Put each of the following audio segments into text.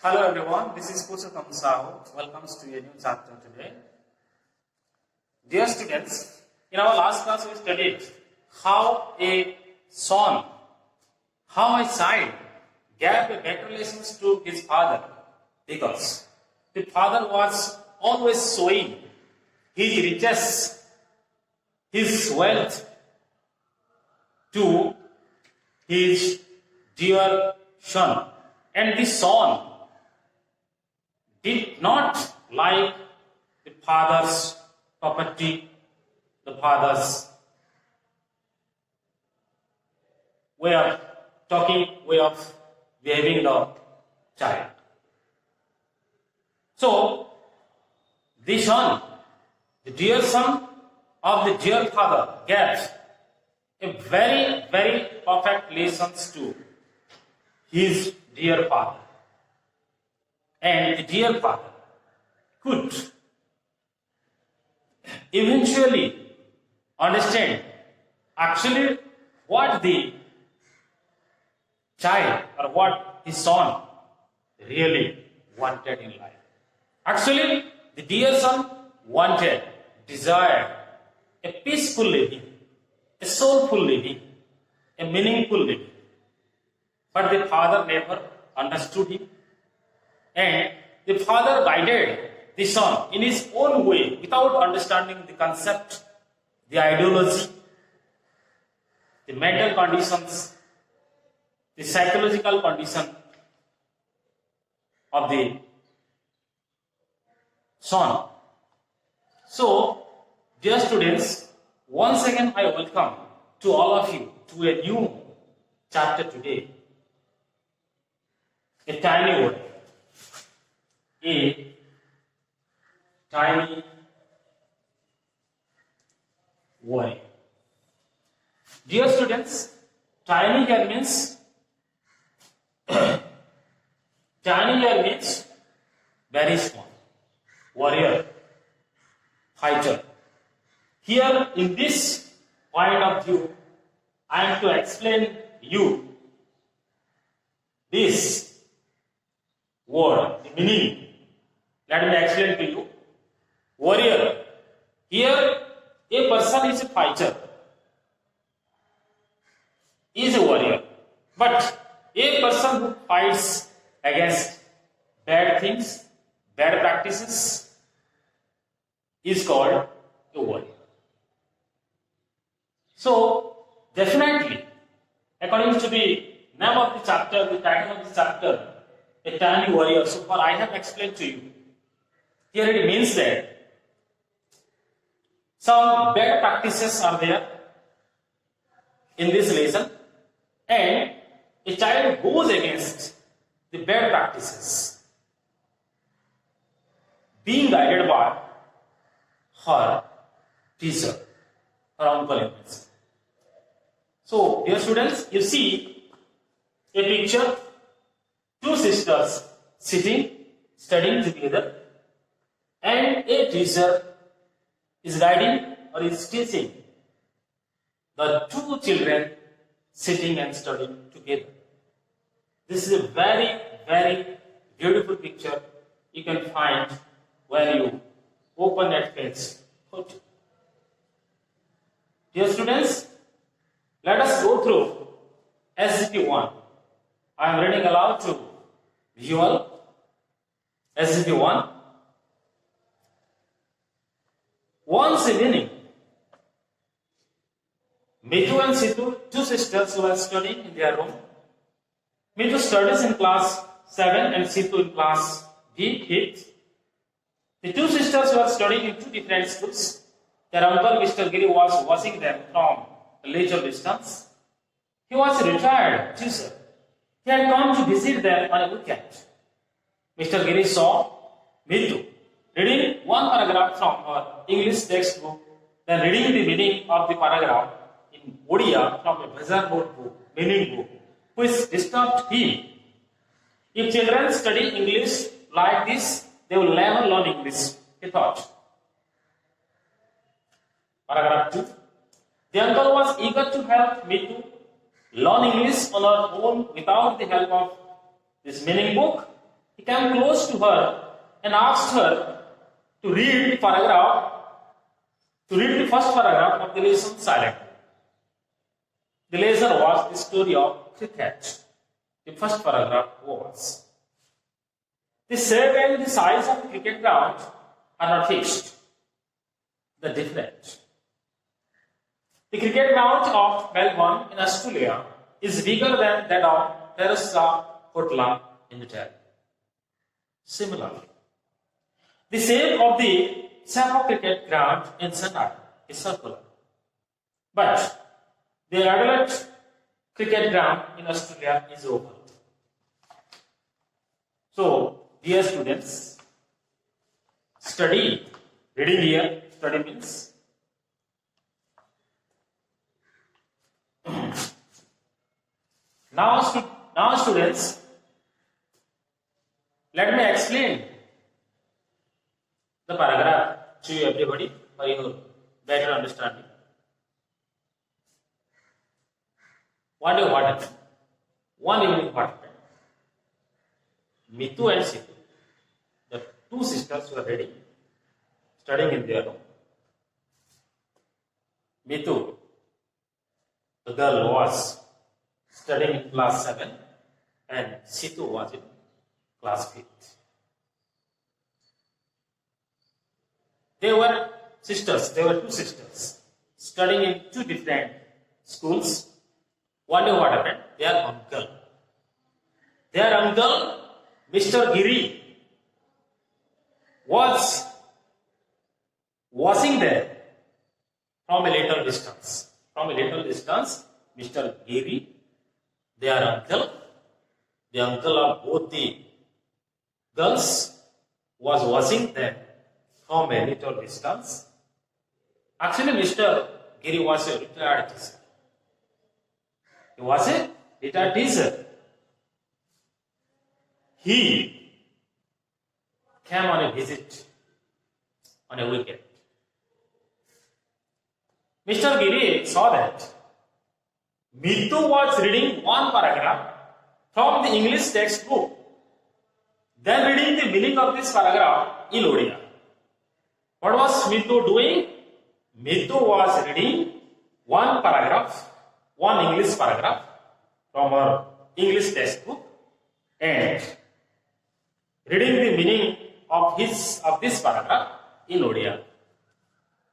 Hello everyone, this is Purushottam Sahu. Welcome to a new chapter today. Dear students, in our last class we studied how a son, how a child gave a better lessons to his father because the father was always showing his riches, his wealth to his dear son, and the son did not like the father's property, the father's way of talking, way of behaving the child. So, the son, the dear son of the dear father, gave a very, very perfect lessons to his dear father. And the dear father could eventually understand actually what the child or what the son really wanted in life. Actually, the dear son wanted, desired a peaceful living, a soulful living, a meaningful living. But the father never understood him. And the father guided the son in his own way without understanding the concept, the ideology, the mental conditions, the psychological condition of the son. So, dear students, once again I welcome to all of you to a new chapter today. A tiny word. A tiny worry. Dear students, tiny here means very small. Warrior, fighter. Here in this point of view, I am to explain you this word, the meaning. Let me explain to you. Warrior. Here, a person is a fighter, is a warrior. But a person who fights against bad things, bad practices, is called a warrior. So, definitely, according to the name of the chapter, the title of the chapter, a tiny warrior. So far, I have explained to you. Here it means that some bad practices are there in this lesson, and a child goes against the bad practices, being guided by her teacher, her uncle. So, dear students, you see a picture, two sisters sitting, studying together, and a teacher is guiding or is teaching the two children sitting and studying together. This is a very, very beautiful picture you can find when you open that page. Dear students, let us go through SGP1. I am reading aloud to visual. SGP1. Once evening, Mithu and Situ, two sisters who were studying in their room. Mithu studies in class 7 and Situ in class D8. The two sisters were studying in two different schools. Their uncle, Mr. Giri, was watching them from a little distance. He was a retired teacher. He had come to visit them on a weekend. Mr. Giri saw Mithu reading one paragraph from her English textbook, then reading the meaning of the paragraph in Odia from a Bhajan notebook, meaning book, which disturbed him. If children study English like this, they will never learn English, he thought. Paragraph 2. The uncle was eager to help me to learn English on her own without the help of this meaning book. he came close to her and asked her to read the first paragraph of the lesson silently. The lesson was the story of cricket. The first paragraph was: the shape and the size of the cricket ground are not fixed. They're different. The cricket ground of Melbourne in Australia is bigger than that of Teresa Portland in Italy. Similarly, the shape of the Sapa cricket ground in Sydney is circular, but the Adelaide cricket ground in Australia is oval. So, dear students, study. Reading here, study means now students, let me explain the paragraph to you everybody for your better understanding. What happened? One evening what happened? Mitu and Situ, the two sisters, were ready, studying in their room. Mitu, the girl, was studying in class 7 and Situ was in class 5th. They were two sisters, studying in two different schools. One day what happened? Their uncle, Mr. Giri, was watching them from a little distance. Mr. Giri, their uncle, the uncle of both the girls, was watching them from a little distance. Actually, Mr. Giri was a retired teacher. He was a retired teacher. He came on a visit on a weekend. Mr. Giri saw that Mitu was reading one paragraph from the English textbook, then reading the meaning of this paragraph in Odia. What was Mitu doing? Mitu was reading one English paragraph from her English textbook and reading the meaning of this paragraph in Odia.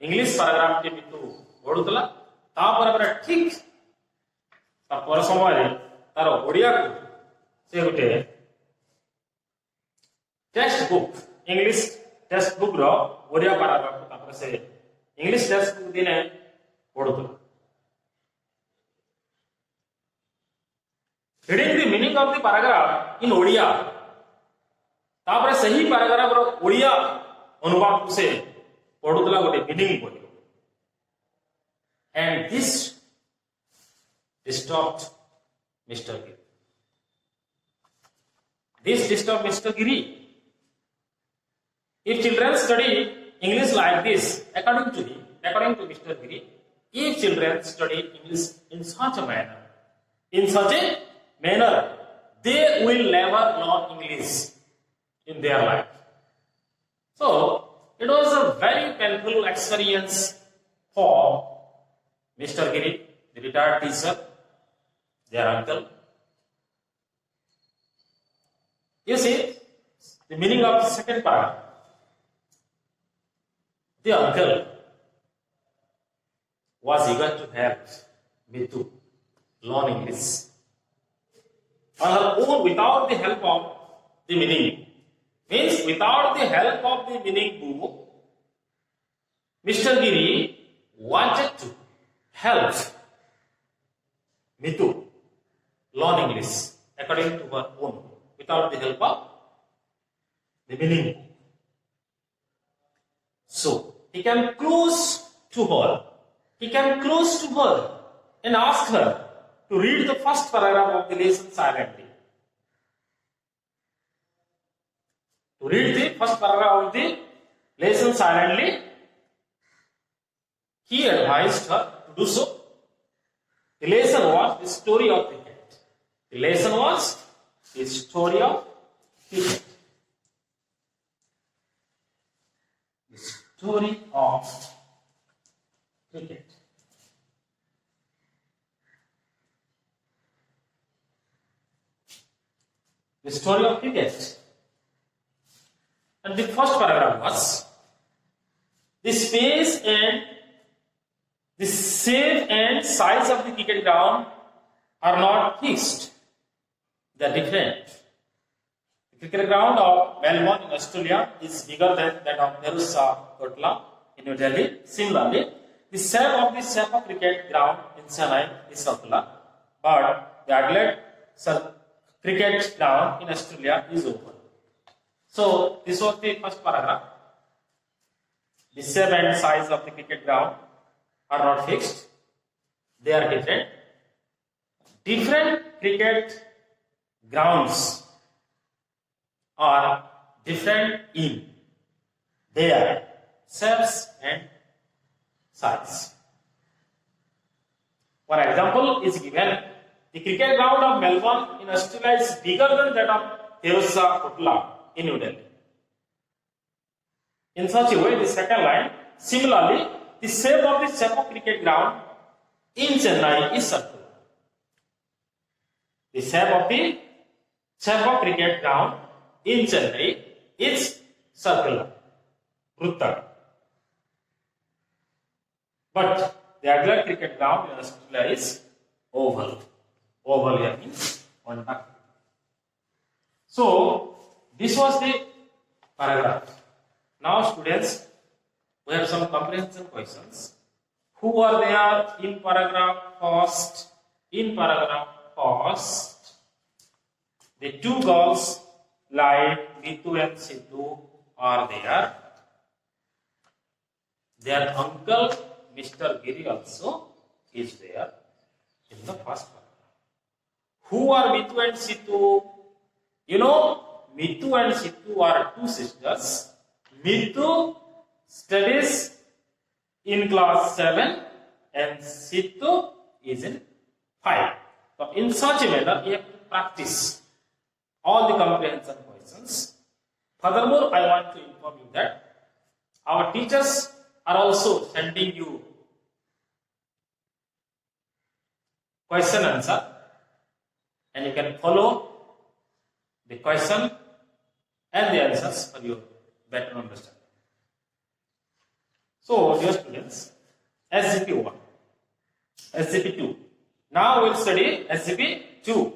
English paragraph के Mitu पढ़ुतला तापर ठीक तापर समय तार ओडिया को से गोटे text book English text book रो ओडिया पैराग्राफ तापर से इंग्लिश टेक्स्ट बुक दिने पढ़ुतला reading the meaning of the paragraph in Odia तापर सही पैराग्राफ रो ओडिया अनुवाद से पढ़ुतला गोटे मीनिंग बोली. And this disturbed Mr. Giri. If children study English like this, according to Mr. Giri, if children study English in such a manner, they will never learn English in their life. So, it was a very painful experience for Mr. Giri, the retired teacher, their uncle. You see, the meaning of the second paragraph. The uncle was eager to help Mitu learn English on her own without the help of the meaning. Means without the help of the meaning book, Mr. Giri wanted to help Mitu learn English according to her own without the help of the meaning book. So he came close to her. And asked her to read the first paragraph of the lesson silently. To read the first paragraph of the lesson silently, he advised her to do so. The lesson was the story of cricket. story of cricket. The story of cricket. And the first paragraph was the space and the shape and size of the cricket ground are not fixed. They are different. The cricket ground of Melbourne in Australia is bigger than that of Nerusa Kotla in New Delhi. Similarly, the shape of the Sepak cricket ground in Chennai is circular, but the Adelaide cricket ground in Australia is oval. So, this was the first paragraph. The shape and size of the cricket ground are not fixed. They are different. Different cricket grounds are different in their shapes and size. For example, is given the cricket ground of Melbourne in Australia is bigger than that of Terusa Kotla in New Delhi. In such a way, the second line, similarly, the shape of the Sepak cricket ground in Chennai is circular. The shape of the Sepak cricket ground in Chennai is circular, Vrutta. But the Adelaide cricket ground in Australia is oval. Oval here means one time. So, this was the paragraph. Now, students, we have some comprehension questions. Who are there in paragraph first? In paragraph first, the two girls like Mitu and Sidhu are there. Their uncle, Mr. Giri, also is there in the first paragraph. Who are Mitu and Sidhu? You know, Mitu and Sidhu are two sisters. Mitu studies in class 7 and Sidhu is in 5. So, in such a manner, you have to practice all the comprehension questions. Furthermore, I want to inform you that our teachers are also sending you question answer, and you can follow the question and the answers for your better understanding. So, dear students, SGP 1, SGP 2. Now we will study SGP 2.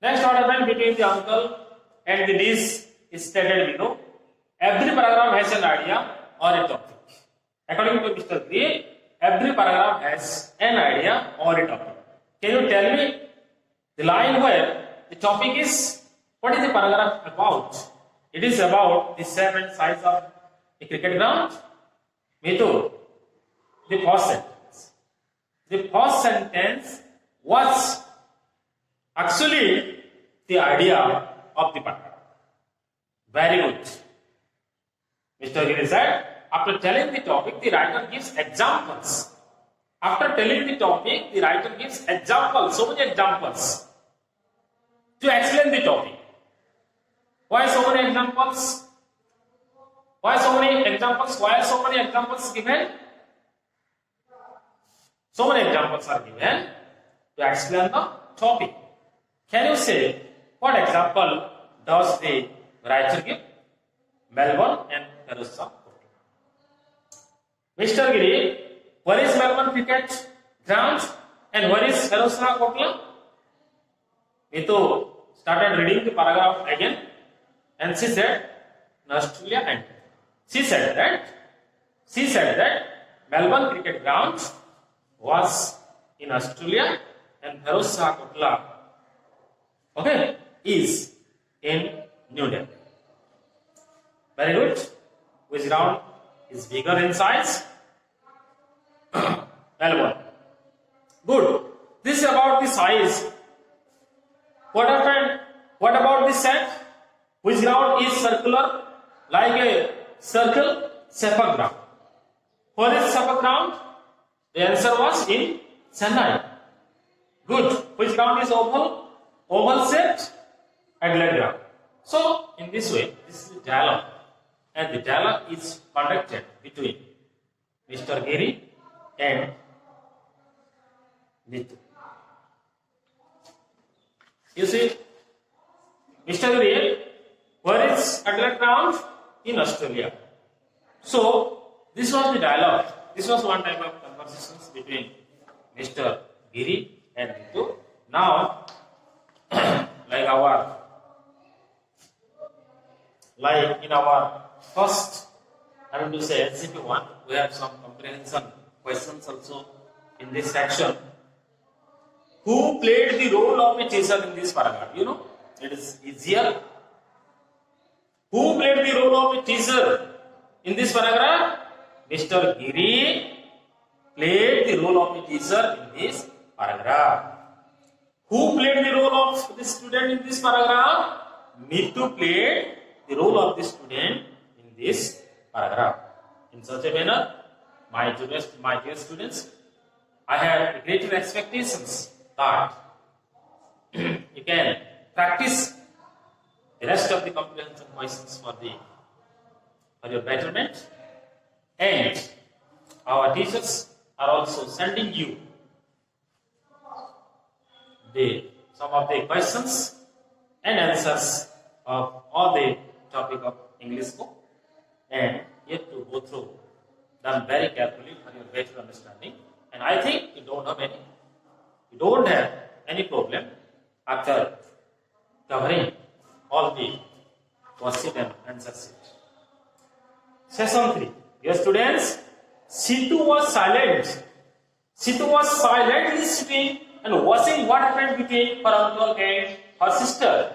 Next, what happened between the uncle and the niece is stated below. Every paragraph has an idea or a topic. According to Mr. Gray, every paragraph has an idea or a topic. Can you tell me the line where the topic is, what is the paragraph about? It is about the shape and size of the cricket ground. Mitu, the first sentence. The first sentence was actually the idea of the paragraph. Very good. Mr. Giri said, after telling the topic, the writer gives examples. After telling the topic, the writer gives examples, so many examples to explain the topic. Why so many examples? Why so many examples? Why are so many examples given? So many examples are given to explain the topic. Can you say what example does the writer give? Melbourne and Terusa. Mr. Giri, where is Melbourne cricket ground and where is Terusa Kotla? Mitu started reading the paragraph again and she said, in Australia and she said that Melbourne cricket ground was in Australia and Terusa Kotla, okay, is in New Delhi. Very good. Which ground is bigger in size? Melbourne. Good. This is about the size. What happened? What about the set? Which ground is circular? Like a circle, Sepak ground. What is Sepak ground? The answer was in Chennai. Good. Which ground is oval? Oval shaped, Adelaide ground. So, in this way, this is the dialogue. and the dialogue is conducted between Mr. Giri and Nitu. You see, Mr. Giri, where is Adelaide Ground? In Australia. So, this was the dialogue. This was one type of conversations between Mr. Giri and Nitu. Now, like in our first, I want to say SCP1, we have some comprehension questions also in this section. Who played the role of a teacher in this paragraph? You know, it is easier. Who played the role of a teacher in this paragraph? Mr. Giri played the role of a teacher in this paragraph. Who played the role of the student in this paragraph? Nitu played the role of the student in this paragraph. In such a manner, my dear students, I have greater expectations that you can practice the rest of the comprehension questions for your betterment, and our teachers are also sending you some of the questions and answers of all the topic of English book, and you have to go through them very carefully for your better understanding. And I think you don't have any problem after covering all the question and answer sheet. Session 3. Dear students, Situ was silent. Situ was silently sitting and watching what happened between her uncle and her sister.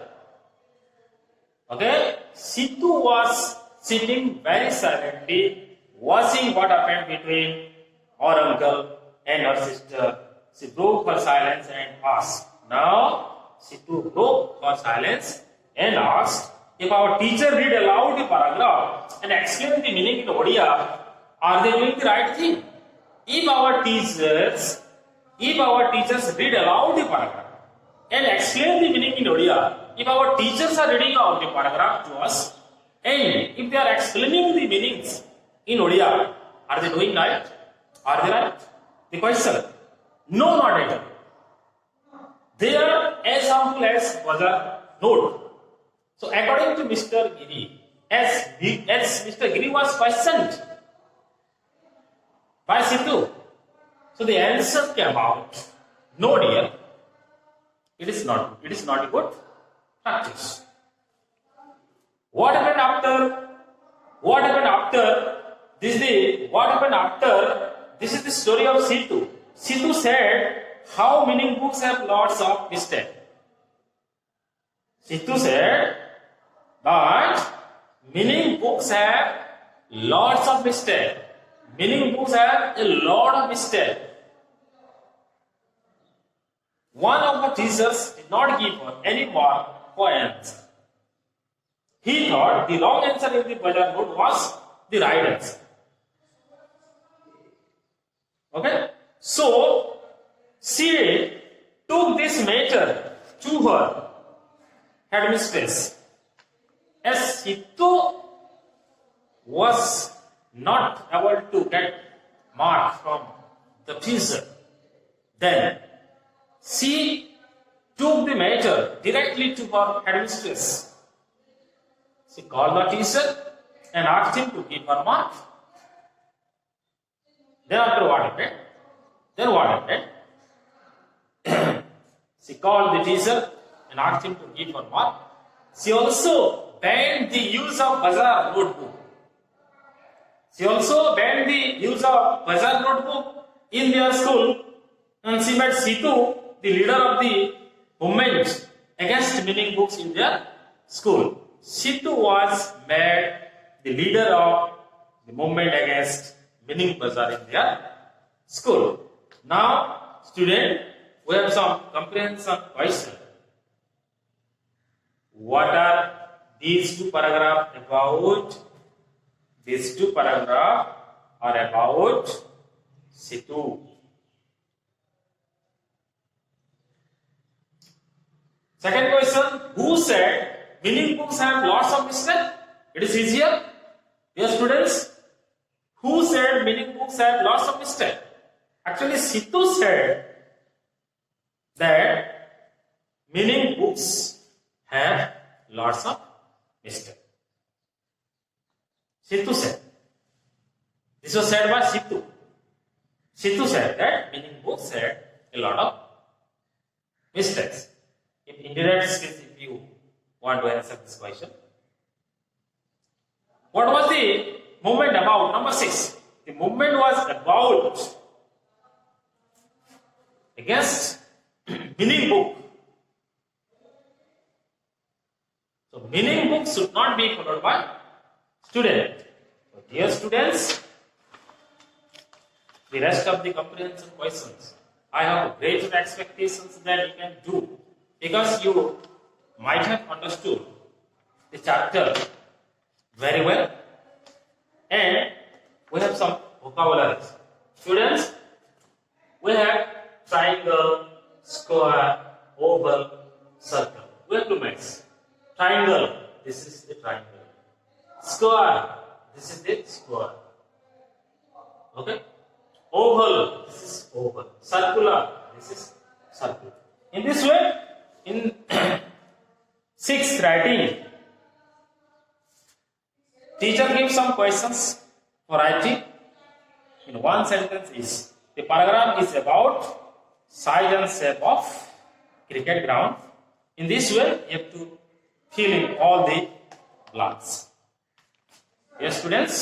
Okay? Situ was sitting very silently, watching what happened between her uncle and her sister. She broke her silence and asked. Now, Situ broke her silence and asked, if our teacher read aloud the paragraph and explain the meaning in Odia, are they doing the right thing? If our teachers read aloud the paragraph and explain the meaning in Odia, if our teachers are reading out the paragraph to us, and if they are explaining the meanings in Odia, are they doing right? Are they right? The question, no, not at all. They are as harmful as buzzer note. So according to Mr. Giri, as Mr. Giri was questioned by Situ, so the answer came out, no dear, it is not a good practice. What happened after? This is the story of Situ. Situ said, how meaning books have lots of mistakes. Situ said that meaning books have lots of mistakes. Meaning books have a lot of mistakes. One of the teachers did not give her any mark for answer. He thought the wrong answer in the buzzer note was the right answer. Okay? So, she took this matter to her headmistress. As Situ was not able to get mark from the teacher, then she took the matter directly to her headmistress. She called the teacher and asked him to give her mark. Then after what happened? She called the teacher and asked him to give her mark. She also banned the use of buzzer notebook. In their school, and she made Situ the leader of the movement against meaning books in their school. Situ was made the leader of the movement against meaning buzzer in their school. Now, student, we have some comprehension question. What are these two paragraphs about? These two paragraphs are about Situ. Second question, who said meaning books have lots of mistakes? It is easier. Dear students, who said meaning books have lots of mistakes? Actually, Situ said that meaning books have lots of mistakes. Situ said. This was said by Situ. Situ said that meaning books had a lot of mistakes. In indirect skills, if you want to answer this question. What was the movement about? Number 6. The movement was about against meaning book. So meaning book should not be followed by student. So dear students, the rest of the comprehension questions, I have greater expectations that you can do because you might have understood the chapter very well and we have some vocabulary. Students, we have triangle, square, oval, circle. We have to mix. Triangle, this is the triangle. Square, this is the square. Okay? Oval, this is oval. Circular, this is circle. In this way, in 6th writing, teacher gives some questions for writing. In one sentence is, the paragraph is about size and shape of cricket ground. In this way, you have to fill in all the blanks. Yes, students.